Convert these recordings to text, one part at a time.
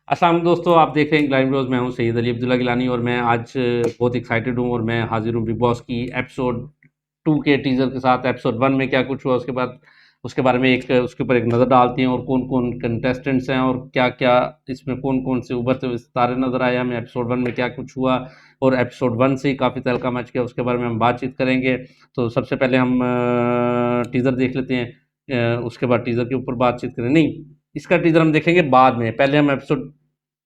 अस्सलाम वालेकुम दोस्तों, आप देख रहे हैं ग्लाइम रोज। मैं हूं सैयद अली अब्दुल्ला गिलानी और मैं आज बहुत एक्साइटेड हूं और मैं हाजिर हूं बिग बॉस की एपिसोड 2 के टीजर के साथ। एपिसोड 1 में क्या कुछ हुआ, उसके बाद उसके बारे में एक उसके ऊपर एक नज़र डालते हैं और कौन कौन कंटेस्टेंट्स हैं और क्या क्या इसमें कौन कौन से उभरते हुए सितारे नजर आए हमें एपिसोड 1 में, क्या कुछ हुआ। और एपिसोड 1 से ही काफ़ी तहलका मच गया, उसके बारे में हम बातचीत करेंगे। तो सबसे पहले हम टीज़र देख लेते हैं, उसके बाद टीज़र के ऊपर बातचीत करें। नहीं, इसका टीज़र हम देखेंगे बाद में, पहले हम एपिसोड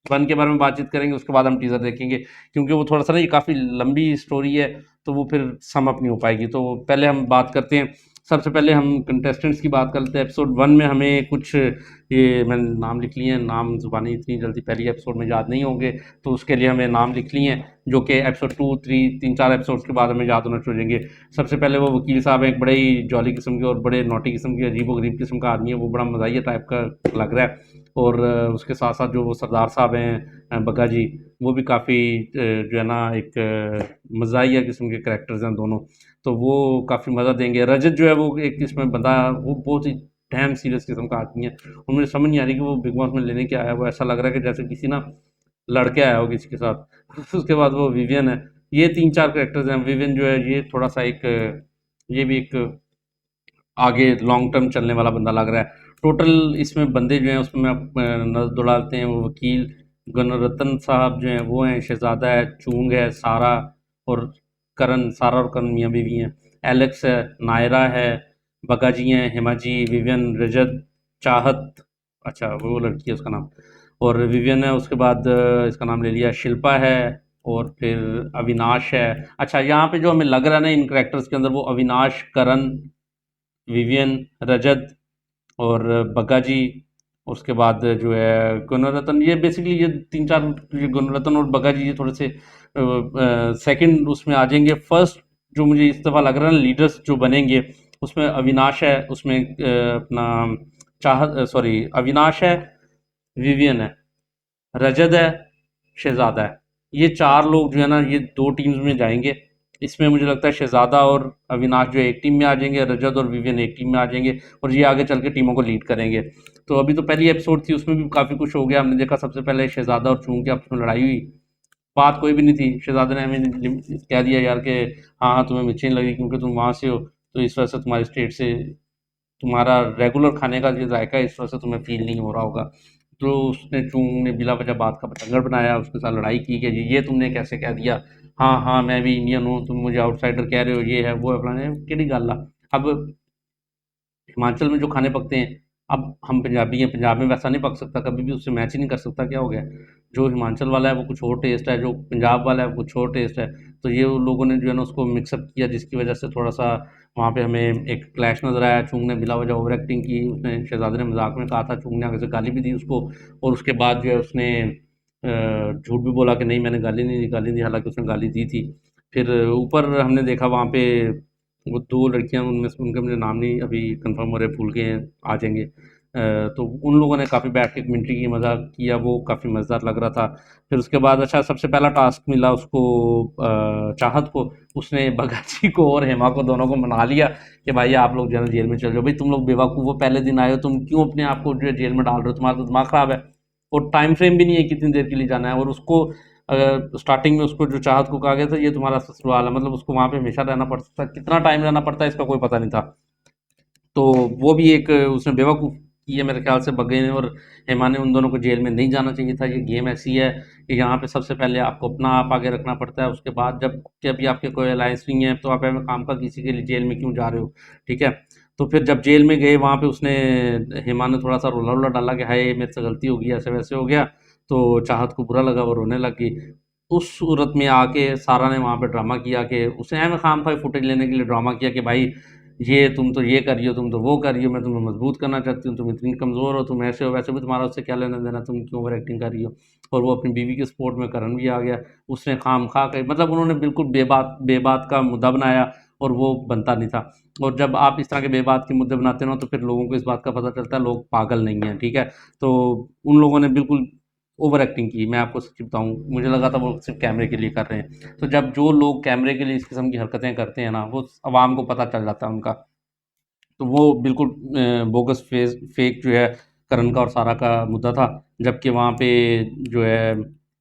1 के बारे में बातचीत करेंगे, उसके बाद हम टीज़र देखेंगे, क्योंकि वो थोड़ा सा ना ये काफ़ी लंबी स्टोरी है, तो वो फिर सम अप नहीं हो पाएगी। तो पहले हम बात करते हैं, सबसे पहले हम कंटेस्टेंट्स की बात कर लेते हैं। एपिसोड 1 में हमें कुछ, ये मैंने नाम लिख लिए हैं, नाम ज़ुबानी इतनी जल्दी पहली एपिसोड में याद नहीं होंगे, तो उसके लिए हमें नाम लिख लिए हैं, जो कि एपिसोड 2, 3, 3-4 एपिसोड्स के बाद हमें याद होना शुरू हो जाएंगे। सबसे पहले वो वकील साहब हैं, एक बड़े ही जॉली किस्म के और बड़े नॉटी किस्म के, अजीबो-गरीब किस्म का आदमी है, वो बड़ा मज़ाहिया टाइप का लग रहा है। और उसके साथ साथ जो वो सरदार साहब हैं, बग्गा जी, वो भी काफ़ी जो है ना एक मज़ाहिया किस्म के करैक्टर्स हैं दोनों, तो वो काफ़ी मज़ा देंगे। रजत जो है वो एक इसमें बंदा, वो बहुत ही डैम सीरियस किस्म का आदमी है, और मुझे समझ नहीं आ रही कि वो बिग बॉस में लेने क्या आया है। वो ऐसा लग रहा है कि जैसे किसी ना लड़के आया हो किसी के साथ। उसके बाद वो विवियन है। ये 3-4 करैक्टर्स हैं। विवियन जो है ये थोड़ा सा एक, ये भी एक आगे लॉन्ग टर्म चलने वाला बंदा लग रहा है। टोटल इसमें बंदे जो हैं उसमें आप नजर दौड़ाते हैं, वो वकील गणरत्न साहब जो हैं वो हैं, शहजादा है, चूंग है, सारा और करण, सारा और करण मियाँ बीवी हैं, एलेक्स है, नायरा है, बग्गा जी हैं, हेमा जी, विवियन, रजत, चाहत, अच्छा वो लड़की है उसका नाम, और विवियन है। उसके बाद इसका नाम ले लिया, शिल्पा है, और फिर अविनाश है। अच्छा, यहाँ पे जो हमें लग रहा है ना इन करेक्टर्स के अंदर, वो अविनाश, करण, विवियन, रजत और बग्गा जी, उसके बाद जो है गुणरत्न, ये बेसिकली ये 3-4, ये गुणरत्न और बग्गा जी ये थोड़े से सेकंड उसमें आ जाएंगे। फर्स्ट जो मुझे इस दफ़ा लग रहा है लीडर्स जो बनेंगे, उसमें अविनाश है, उसमें अपना चाहत, सॉरी, अविनाश है, विवियन है, रजत है, शहजादा है। ये 4 लोग जो है ना, ये 2 टीम्स में जाएँगे। इसमें मुझे लगता है शहजादा और अविनाश जो है एक टीम में आ जाएँगे, रजत और विवियन एक टीम में आ जाएँगे, और ये आगे चल के टीमों को लीड करेंगे। तो अभी तो पहली एपिसोड थी, उसमें भी काफ़ी कुछ हो गया। हमने देखा सबसे पहले शहजादा और चूंकि आपस में लड़ाई हुई, बात कोई भी नहीं थी। शहजादा ने हमें कह दिया यार कि हाँ हाँ तुम्हें मिर्ची नहीं लगी क्योंकि तुम वहाँ से हो, तो इस वजह से तुम्हारी स्टेट से तुम्हारा रेगुलर खाने का जो जायका है, इस वजह से तुम्हें फील नहीं हो रहा होगा। तो उसने, चूंग ने बिला वजह बात का बतंगड़ बनाया, उसके साथ लड़ाई की कि ये तुमने कैसे कह दिया, हाँ हाँ मैं भी इंडियन हूँ, तुम मुझे आउटसाइडर कह रहे हो, ये है वो है फलाने, केड़ी गल आ। अब हिमाचल में जो खाने पकते हैं, अब हम पंजाबी हैं, पंजाब में वैसा नहीं पक सकता, कभी भी उससे मैच ही नहीं कर सकता, क्या हो गया। जो हिमाचल वाला है वो कुछ और टेस्ट है, जो पंजाब वाला है वो कुछ और टेस्ट है। तो ये उन लोगों ने जो है ना उसको मिक्सअप किया, जिसकी वजह से थोड़ा सा वहाँ पे हमें एक क्लैश नजर आया। चुंग ने बिला वजह ओवर एक्टिंग की, उसने शहजादे ने मजाक में कहा था, चुंग ने आगे से गाली भी दी उसको, और उसके बाद जो है उसने झूठ भी बोला कि नहीं मैंने गाली नहीं दी, गाली दी, हालांकि उसने गाली दी थी। फिर ऊपर हमने देखा वहाँ पे वो 2 लड़कियाँ, उनमें से उनके मुझे नाम नहीं अभी कंफर्म हो रहे, भूल गए हैं, आ जाएँगे। तो उन लोगों ने काफ़ी बैठ के कमेंट्री की, मज़ा किया, वो काफ़ी मज़ेदार लग रहा था। फिर उसके बाद अच्छा सबसे पहला टास्क मिला उसको, चाहत को। उसने भगत जी को और हेमा को दोनों को मना लिया कि भाई आप लोग जो है ना जेल में चले जाओ, भाई तुम लोग बेवकूफ़ हो, पहले दिन आए हो, तुम क्यों अपने आप को जो है जेल में डाल रहे हो, तुम्हारा तो दिमाग ख़राब है। और टाइम फ्रेम भी नहीं है कितनी देर के लिए जाना है। और उसको स्टार्टिंग में उसको जो चाहत को कहा गया था ये तुम्हारा ससुराल है, मतलब उसको वहाँ पे हमेशा रहना पड़ता था, कितना टाइम रहना पड़ता है इसका कोई पता नहीं था। तो वो भी एक उसने बेवकूफ़ की है मेरे ख्याल से बग्गे ने और हेमा ने, उन दोनों को जेल में नहीं जाना चाहिए था। ये गेम ऐसी है कि यहाँ पे सबसे पहले आपको अपना आप आगे रखना पड़ता है, उसके बाद जब कभी आपके कोई अलायंस नहीं है तो आप ऐसे काम का किसी के लिए जेल में क्यों जा रहे हो, ठीक है। तो फिर जब जेल में गए वहाँ पे उसने, हेमा ने थोड़ा सा रोला वोला डाला कि हाय मेरे से गलती हो गई, ऐसे वैसे हो गया, तो चाहत को बुरा लगा, वो रोने लगी। उस सूरत में आके सारा ने वहाँ पे ड्रामा किया कि उसने एम खाम खा फुटेज लेने के लिए ड्रामा किया कि भाई ये तुम तो ये कर रही हो, तुम तो वो कर रही हो, मैं तुम्हें मजबूत करना चाहती हूँ, तुम इतनी कमज़ोर हो, तुम ऐसे हो वैसे हो, तुम्हारा उससे क्या लेना देना, तुम क्यों ओवर एक्टिंग कर रही हो। और वो अपनी बीवी के सपोर्ट में करण भी आ गया। उसने खाम खा के, मतलब उन्होंने बिल्कुल बेबात बेबात का मुद्दा बनाया, और वो बनता नहीं था। और जब आप इस तरह के बेबात के मुद्दे बनाते हो ना, तो फिर लोगों को इस बात का पता चलता है लोग पागल नहीं हैं, ठीक है। तो उन लोगों ने बिल्कुल ओवर एक्टिंग की, मैं आपको सच्ची बताऊँ, मुझे लगा था वो सिर्फ कैमरे के लिए कर रहे हैं। तो जब जो लोग कैमरे के लिए इस किस्म की हरकतें करते हैं ना, वो आवाम को पता चल जाता है उनका। तो वो बिल्कुल बोगस फेस फेक जो है करण का और सारा का मुद्दा था, जबकि वहाँ पे जो है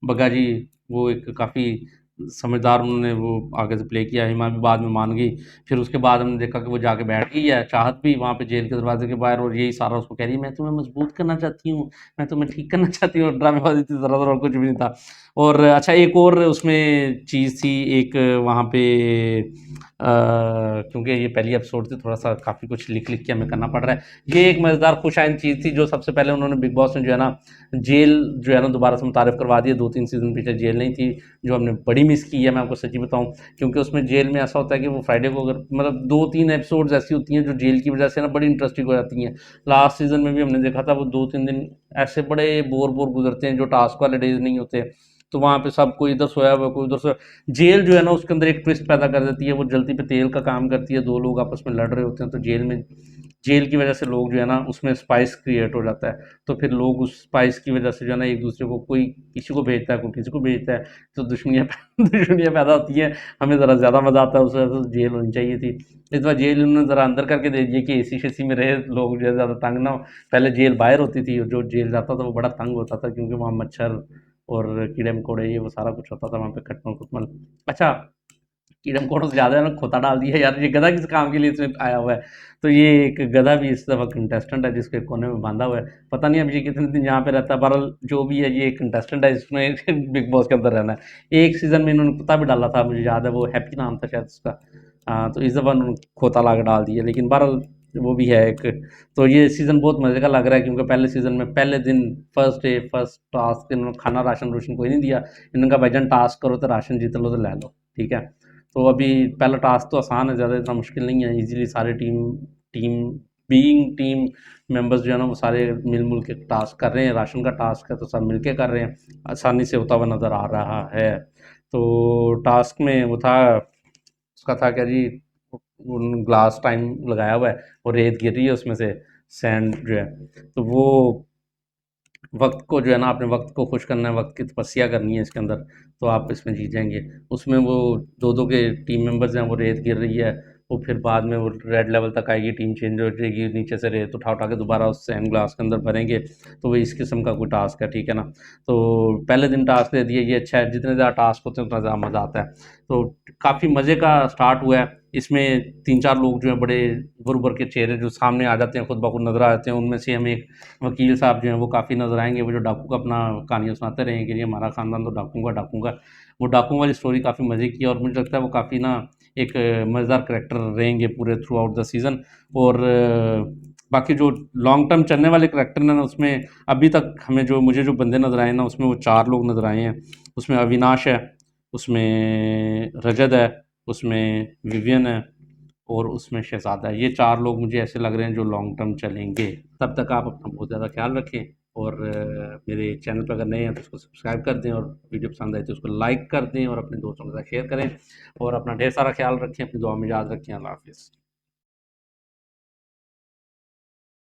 बग्गा जी वो एक काफ़ी समझदार उन्होंने वो आगे से प्ले किया, हिमा भी बाद में मान गई। फिर उसके बाद हमने देखा कि वो जाके बैठ गई है, चाहत भी वहाँ पे जेल के दरवाजे के बाहर, और यही सारा उसको कह रही है मैं तुम्हें मजबूत करना चाहती हूँ, मैं तुम्हें ठीक करना चाहती हूँ, ड्रामेबाजी थी ज़रा-ज़रा और कुछ भी नहीं था। और अच्छा एक और उसमें चीज़ थी एक वहाँ पे क्योंकि ये पहली एपिसोड थी थोड़ा-सा काफ़ी कुछ लिख-लिख के हमें करना पड़ रहा है। ये एक मज़ेदार खुशाइन चीज़ थी जो सबसे पहले उन्होंने बिग बॉस में जो है ना जेल जो है ना दोबारा से मुतारिफ करवा दी है। 2-3 सीज़न पीछे जेल नहीं थी, जो हमने बड़ी मिस की है, मैं आपको सच्ची बताऊँ। क्योंकि उसमें जेल में ऐसा होता है कि वो फ्राइडे को अगर मतलब 2-3 एपिसोड्स ऐसी होती हैं जो जेल की वजह से ना बड़ी इंटरेस्टिंग हो जाती हैं। लास्ट सीज़न में भी हमने देखा था वो 2-3 दिन ऐसे बड़े बोर-बोर गुज़रते हैं जो टास्क वाले डेज़ नहीं होते। तो वहाँ पे सब कोई इधर सोया हुआ है, कोई उधर सोया। जेल जो है ना उसके अंदर एक ट्विस्ट पैदा कर देती है, वो जलती पे तेल का काम करती है, 2 लोग आपस में लड़ रहे होते हैं तो जेल की वजह से लोग जो है ना उसमें स्पाइस क्रिएट हो जाता है। तो फिर लोग उस स्पाइस की वजह से जो है ना एक दूसरे को कोई किसी को भेजता है, कोई किसी को भेजता है, तो दुश्मनियाँ दुश्मनियाँ पैदा होती हैं। हमें ज़रा ज़्यादा मज़ा आता है, उस वजह से जेल होनी चाहिए थी। इस बार जेल उन्होंने ज़रा अंदर करके दे दिया कि एसी-शेसी में रहे लोग, जो है ज़्यादा तंग ना हो। पहले जेल बाहर होती थी और जो जेल जाता था वो बड़ा तंग होता था, क्योंकि वहाँ मच्छर और कीड़े-मकोड़े ये वो सारा कुछ होता था वहाँ पे, खटमल-खुटमल। अच्छा, कीड़े-मकोड़ों से ज़्यादा है ना खोता डाल दिया यार, ये गधा किस काम के लिए इसमें आया हुआ है। तो ये एक गधा भी इस दफ़ा कंटेस्टेंट है जिसको एक कोने में बाँधा हुआ है। पता नहीं अब ये कितने दिन यहाँ पे रहता है, बहरहाल जो भी है ये एक कंटेस्टेंट है, इसमें बिग बॉस के अंदर रहना है। एक सीज़न में इन्होंने कुत्ता भी डाला था, मुझे याद है, वो हैप्पी नाम था शायद उसका। तो इस दफ़ा उन्होंने खोता ला के डाल दिया, लेकिन बहरहाल वो भी है एक। तो ये सीज़न बहुत मज़े का लग रहा है, क्योंकि पहले सीज़न में पहले दिन फर्स्ट डे फर्स्ट टास्क इन्होंने खाना राशन-रूशन कोई नहीं दिया। इन्होंने कहा भाईजान टास्क करो तो राशन जीत लो तो ले लो, ठीक है। तो अभी पहला टास्क तो आसान है, ज़्यादा इतना मुश्किल नहीं है, इजीली सारे टीम टीम मेंबर्स जो है ना वो सारे मिल-मुल के टास्क कर रहे हैं। राशन का टास्क है तो सब मिलके कर रहे हैं, आसानी से होता हुआ नज़र आ रहा है। तो टास्क में वो था, उसका था क्या जी, उन ग्लास टाइम लगाया हुआ है और रेत गिर रही है उसमें से, सैंड जो है, तो वो वक्त को जो है ना अपने वक्त को खुश करना है, वक्त की तपस्या करनी है इसके अंदर, तो आप इसमें जीत जाएंगे। उसमें वो दो दो के टीम मेंबर्स हैं, वो रेत गिर रही है, वो फिर बाद में वो रेड लेवल तक आएगी, टीम चेंज हो जाएगी, नीचे से रेत उठा उठा के दोबारा उस सैंड ग्लास के अंदर भरेंगे। तो वो इस किस्म का कोई टास्क है, ठीक है ना। तो पहले दिन टास्क दे दिए, ये अच्छा है, जितने ज़्यादा टास्क होते हैं उतना ज़्यादा मज़ा आता है। तो काफ़ी मज़े का स्टार्ट हुआ है। इसमें 3-4 लोग जो हैं बड़े भुर-भुर के चेहरे जो सामने आ जाते हैं, खुद ब खुद नज़र आ जाते हैं। उनमें से हमें एक वकील साहब जो हैं वो काफ़ी नज़र आएँगे, वो जो डाकू का अपना कहानियाँ सुनाते रहें कि ये हमारा ख़ानदान तो डाकू का। वो डाकुओं वाली स्टोरी काफ़ी मज़े की है, और मुझे लगता है वो काफ़ी ना एक मज़ेदार करैक्टर रहेंगे पूरे थ्रू आउट द सीज़न। और बाकी जो लॉन्ग टर्म चलने वाले करैक्टर हैं ना, उसमें अभी तक हमें जो मुझे जो बंदे नज़र आए ना, उसमें वो 4 लोग नज़र आए हैं। उसमें अविनाश है, उसमें रजत है, उसमें विवियन है और उसमें शहज़ादा है। ये 4 लोग मुझे ऐसे लग रहे हैं जो लॉन्ग टर्म चलेंगे। तब तक आप अपना बहुत ज़्यादा ख़्याल रखें, और मेरे चैनल पर अगर नए हैं तो उसको सब्सक्राइब कर दें, और वीडियो पसंद आए तो उसको लाइक कर दें और अपने दोस्तों के साथ शेयर करें, और अपना ढेर सारा ख़्याल रखें, अपनी दुआ में याद रखें। अल्लाह हाफ़िज़।